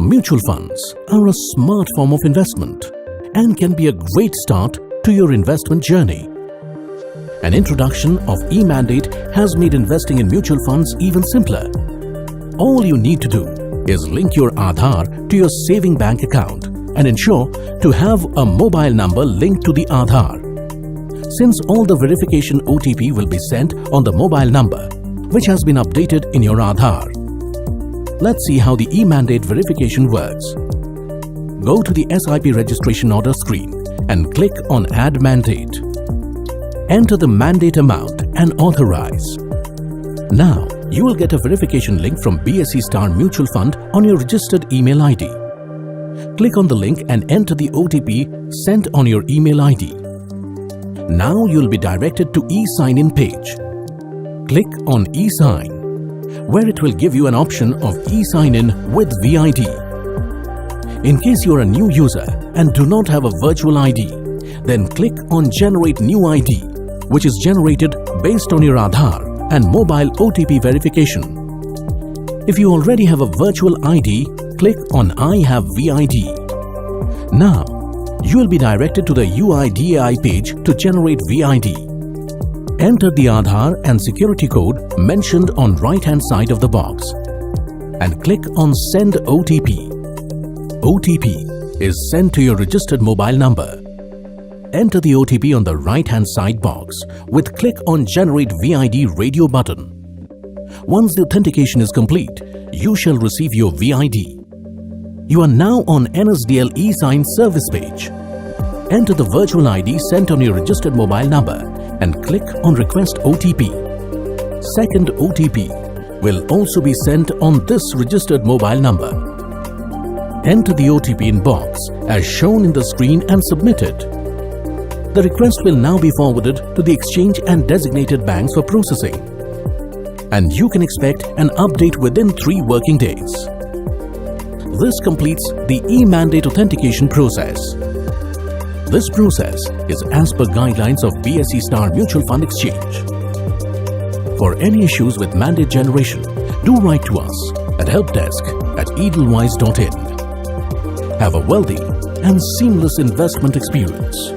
Mutual funds are a smart form of investment and can be a great start to your investment journey. An introduction of eMandate has made investing in mutual funds even simpler. All you need to do is link your Aadhaar to your saving bank account and ensure to have a mobile number linked to the Aadhaar. Since all the verification OTP will be sent on the mobile number, which has been updated in your Aadhaar. Let's see how the eMandate verification works. Go to the SIP registration order screen and click on Add Mandate. Enter the mandate amount and authorize. Now, you will get a verification link from BSE Star Mutual Fund on your registered email ID. Click on the link and enter the OTP sent on your email ID. Now you will be directed to e-sign-in page. Click on e-sign, where it will give you an option of e-sign-in with VID. In case you are a new user and do not have a virtual ID, then click on Generate New ID, which is generated based on your Aadhaar and mobile OTP verification. If you already have a virtual ID, click on I have VID. Now, you will be directed to the UIDAI page to generate VID. Enter the Aadhaar and security code mentioned on right-hand side of the box and click on Send OTP. OTP is sent to your registered mobile number. Enter the OTP on the right-hand side box with click on Generate VID radio button. Once the authentication is complete, you shall receive your VID. You are now on NSDL eSign service page. Enter the virtual ID sent on your registered mobile number and click on Request OTP. Second OTP will also be sent on this registered mobile number. Enter the OTP in box as shown in the screen and submit it. The request will now be forwarded to the exchange and designated banks for processing. And you can expect an update within 3 working days. This completes the eMandate authentication process. This process is as per guidelines of BSE Star Mutual Fund Exchange. For any issues with mandate generation, do write to us at helpdesk@edelweiss.in. Have a wealthy and seamless investment experience.